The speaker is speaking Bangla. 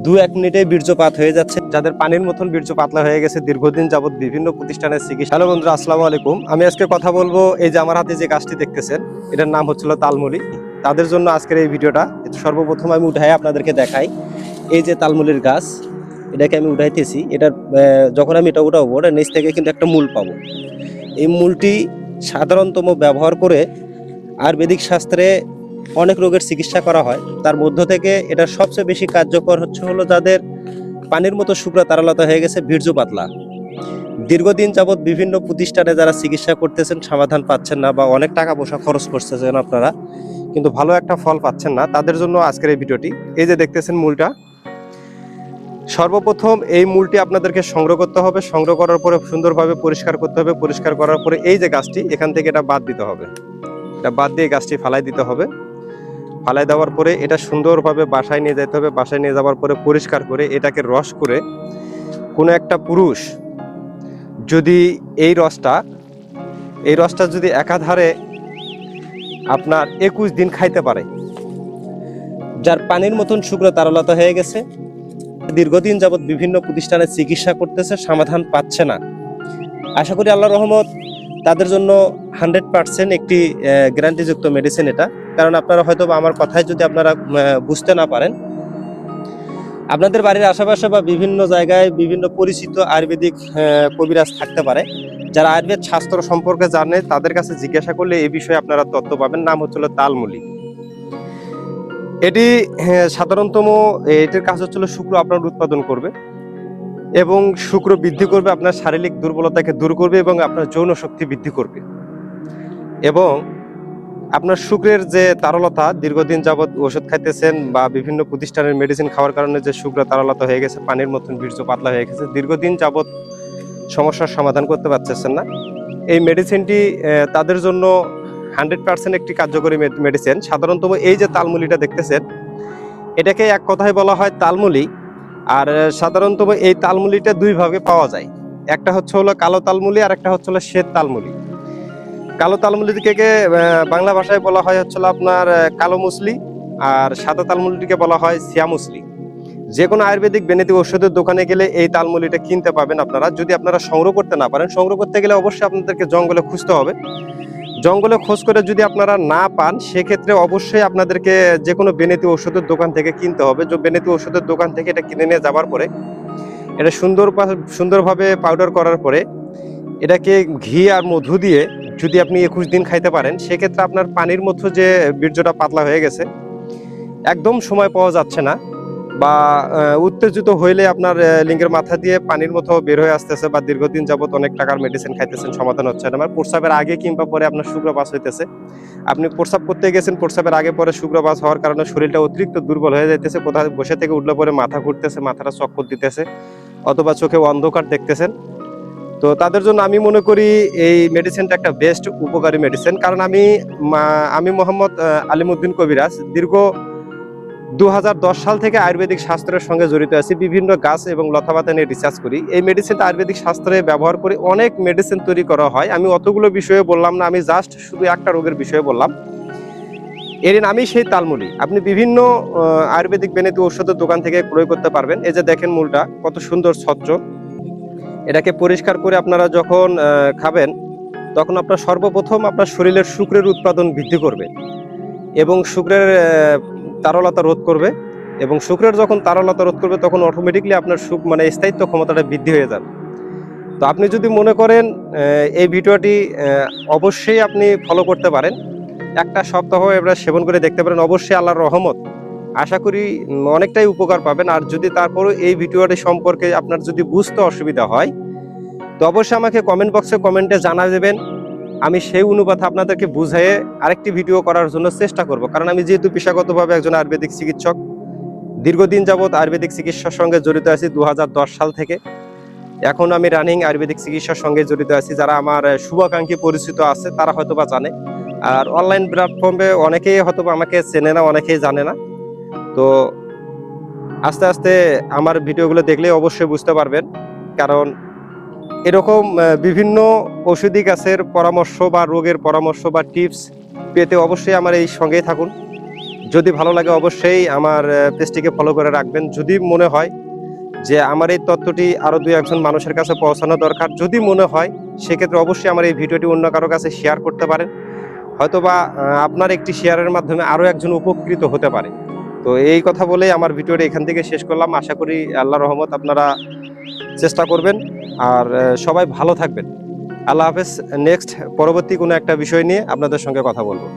2-1 মিনিটে বীর্যপাত হয়ে যাচ্ছে, যাদের পানির মতন বীর্য পাতলা হয়ে গেছে দীর্ঘদিন যাবত বিভিন্ন প্রতিষ্ঠানের চিকিৎসা। হ্যালো বন্ধুরা, আসসালামু আলাইকুম। আমি আজকে কথা বলবো এই যে আমার হাতে যে গাছটি দেখতেছেন, এটার নাম হচ্ছিল তালমুলি। তাদের জন্য আজকের এই ভিডিওটা। সর্বপ্রথম আমি উঠাই আপনাদেরকে দেখাই, এই যে তালমুলির গাছ, এটাকে আমি উঠাইতেছি। এটার যখন আমি এটা উঠাবো, ওটার নিচ থেকে কিন্তু একটা মূল পাবো। এই মূলটি সাধারণতম ব্যবহার করে আয়ুর্বেদিক শাস্ত্রে অনেক রোগের চিকিৎসা করা হয়। তার মধ্য থেকে এটা সবচেয়ে বেশি কার্যকর হলো যাদের পানির মতো শুকনো তারলতা হয়ে গেছে, বীর্য পাতলা, দীর্ঘদিন যাবৎ বিভিন্ন প্রতিষ্ঠানে যারা চিকিৎসা করতেছেন সমাধান পাচ্ছেন না, বা অনেক টাকা পয়সা খরচ করতেছেন আপনারা, কিন্তু ভালো একটা ফল পাচ্ছেন না, তাদের জন্য আজকের এই ভিডিওটি। এই যে দেখতেছেন মূলটা, সর্বপ্রথম এই মূলটি আপনাদেরকে সংগ্রহ করতে হবে। সংগ্রহ করার পরে সুন্দরভাবে পরিষ্কার করতে হবে। পরিষ্কার করার পরে এই যে গাছটি, এখান থেকে এটা বাদ দিতে হবে। এটা বাদ দিয়ে গাছটি ফালাই দিতে হবে। ফালাই দেওয়ার পরে এটা সুন্দরভাবে বাসায় নিয়ে যেতে হবে। বাসায় নিয়ে যাওয়ার পরে পরিষ্কার করে এটাকে রস করে, কোনো একটা পুরুষ যদি এই রসটা যদি একাধারে আপনার 21 দিন খাইতে পারে, যার পানির মতন শুকনো তারলতা হয়ে গেছে, দীর্ঘদিন যাবৎ বিভিন্ন প্রতিষ্ঠানে চিকিৎসা করতেছে, সমাধান পাচ্ছে না, আশা করি আল্লাহর রহমত তাদের জন্য 100% একটি গ্যারান্টিযুক্ত মেডিসিন এটা। কারণ আপনারা হয়তো আমার কথায় যদি আপনারা বুঝতে না পারেন, আপনাদের বাড়ির আশেপাশে বা বিভিন্ন জায়গায় বিভিন্ন পরিচিত আয়ুর্বেদিক কবিরাজ থাকতে পারে, যারা আয়ুর্বেদ শাস্ত্র সম্পর্কে জানে, তাদের কাছে জিজ্ঞাসা করলে এই বিষয়ে আপনারা তথ্য পাবেন। নাম হচ্ছিল তালমুলি। এটি সাধারণতম এটির কাজ হচ্ছিল শুক্র আপনার উৎপাদন করবে এবং শুক্র বৃদ্ধি করবে, আপনার শারীরিক দুর্বলতাকে দূর করবে এবং আপনার যৌন শক্তি বৃদ্ধি করবে। এবং আপনার শুক্রের যে তারলতা, দীর্ঘদিন যাবৎ ওষুধ খাইতেছেন বা বিভিন্ন প্রতিষ্ঠানের মেডিসিন খাওয়ার কারণে যে শুক্র তারলতা হয়ে গেছে, পানির মতন বীর্য পাতলা হয়ে গেছে, দীর্ঘদিন যাবৎ সমস্যার সমাধান করতে পারতেছেন না, এই মেডিসিনটি তাদের জন্য 100% একটি কার্যকরী মেডিসিন। সাধারণতম এই যে তালমুলিটা দেখতেছেন, এটাকে এক কথায় বলা হয় তালমুলি। আর সাধারণতম এই তালমুলিটা দুই ভাবে পাওয়া যায়। একটা হলো কালো তালমুলি, আর একটা হলো শ্বেত তালমুলি। কালো তালমুলিকে বাংলা ভাষায় বলা হয় আপনার কালো মুসলি, আর সাদা তালমুলিটিকে বলা হয় সিয়া মুসলি। যে কোনো আয়ুর্বেদিক বেনেতি ওষুধের দোকানে গেলে এই তালমুলিটা কিনতে পাবেন আপনারা। যদি আপনারা সংগ্রহ করতে না পারেন, সংগ্রহ করতে গেলে অবশ্যই আপনাদেরকে জঙ্গলে খুঁজতে হবে। জঙ্গলে খোঁজ করে যদি আপনারা না পান, সেক্ষেত্রে অবশ্যই আপনাদেরকে যে কোনো বেনেতি ওষুধের দোকান থেকে কিনতে হবে। যে বেনেতি ওষুধের দোকান থেকে এটা কিনে নিয়ে যাওয়ার পরে, এটা সুন্দরভাবে পাউডার করার পরে, এটাকে ঘি আর মধু দিয়ে যদি আপনি 21 দিন খাইতে পারেন, সেক্ষেত্রে আপনার পানির মতো যে বীর্যটা পাতলা হয়ে গেছে, একদম সময় পাওয়া যাচ্ছে না, বা উত্তেজিত হইলে আপনার লিঙ্গের মাথা দিয়ে পানির মতো বের হয়ে আসতেছে, বা দীর্ঘদিন যাবত অনেক টাকার মেডিসিন খাইতেছেন, সমাধান হচ্ছে না, আমার প্রস্রাবের আগে কিংবা পরে আপনার শুক্রপাত হইতেছে, আপনি প্রস্রাব করতে গেছেন, প্রস্রাবের আগে পরে শুক্রপাত হওয়ার কারণে শরীরটা অতিরিক্ত দুর্বল হয়ে যাইতেছে, কোথাও বসে থেকে উঠলে পরে মাথা ঘুরতেছে, মাথাটা চক্কর দিতেছে, অথবা চোখে অন্ধকার দেখতেছেন, তো তাদের জন্য আমি মনে করি এই মেডিসিনটা একটা বেস্ট উপকারী মেডিসিন। কারণ আমি মোহাম্মদ আলিমউদ্দিন কবিরাজ দীর্ঘ 2010 সাল থেকে আয়ুর্বেদিক শাস্ত্রের সঙ্গে জড়িত আছি। বিভিন্ন গাছ এবং লতাপাতা নিয়ে রিসার্চ করি। এই মেডিসিনটা আয়ুর্বেদিক শাস্ত্রে ব্যবহার করে অনেক মেডিসিন তৈরি করা হয়। আমি অতগুলো বিষয়ে বললাম না, আমি জাস্ট শুধু একটা রোগের বিষয়ে বললাম। এর নামই সেই তালমুলি। আপনি বিভিন্ন আয়ুর্বেদিক বেনেতি ঔষধের দোকান থেকে ক্রয় করতে পারবেন। এই যে দেখেন মূলটা কত সুন্দর স্বচ্ছ। এটাকে পরিষ্কার করে আপনারা যখন খাবেন, তখন আপনার সর্বপ্রথম আপনার শরীরের শুক্রের উৎপাদন বৃদ্ধি করবে এবং শুক্রের তারলতা রোধ করবে। এবং শুক্রের যখন তারলতা রোধ করবে, তখন অটোমেটিকলি আপনার স্থায়িত্ব ক্ষমতাটা বৃদ্ধি হয়ে যাবে। তো আপনি যদি মনে করেন এই ভিডিওটি অবশ্যই আপনি ফলো করতে পারেন, একটা সপ্তাহ এবার সেবন করে দেখতে পারেন, অবশ্যই আল্লাহর রহমত আশা করি অনেকটাই উপকার পাবেন। আর যদি তারপরে এই ভিডিওটি সম্পর্কে আপনার যদি বুঝতে অসুবিধা হয়, তো অবশ্যই আমাকে কমেন্ট বক্সে কমেন্টে জানা দেবেন। আমি সেই অনুপাতে আপনাদেরকে বুঝিয়ে আরেকটি ভিডিও করার জন্য চেষ্টা করব। কারণ আমি যেহেতু পেশাগতভাবে একজন আয়ুর্বেদিক চিকিৎসক, দীর্ঘদিন যাবৎ আয়ুর্বেদিক চিকিৎসার সঙ্গে জড়িত আছি 2010 সাল থেকে। এখন আমি রানিং আয়ুর্বেদিক চিকিৎসার সঙ্গে জড়িত আছি। যারা আমার শুভাকাঙ্ক্ষী পরিচিত আছে, তারা হয়তোবা জানে। আর অনলাইন প্ল্যাটফর্মে অনেকেই হয়তোবা আমাকে চেনে না, অনেকেই জানে না। তো আস্তে আস্তে আমার ভিডিওগুলো দেখলে অবশ্যই বুঝতে পারবেন। কারণ এরকম বিভিন্ন ঔষধি গাছের পরামর্শ বা রোগের পরামর্শ বা টিপস পেতে অবশ্যই আমার এই সঙ্গেই থাকুন। যদি ভালো লাগে অবশ্যই আমার পেজটিকে ফলো করে রাখবেন। যদি মনে হয় যে আমার এই তথ্যটি আরো 2-1 জন মানুষের কাছে পৌঁছানো দরকার, যদি মনে হয় সেক্ষেত্রে অবশ্যই আমার এই ভিডিওটি অন্য কারো কাছে শেয়ার করতে পারেন। হয়তোবা আপনার একটি শেয়ারের মাধ্যমে আরো একজন উপকৃত হতে পারে। তো এই কথা বলেই আমার ভিডিওটা এখান থেকে শেষ করলাম। আশা করি আল্লাহর রহমত আপনারা চেষ্টা করবেন আর সবাই ভালো থাকবেন। আল্লাহ হাফেজ। নেক্সট পরবর্তী কোনো একটা বিষয় নিয়ে আপনাদের সঙ্গে কথা বলবো।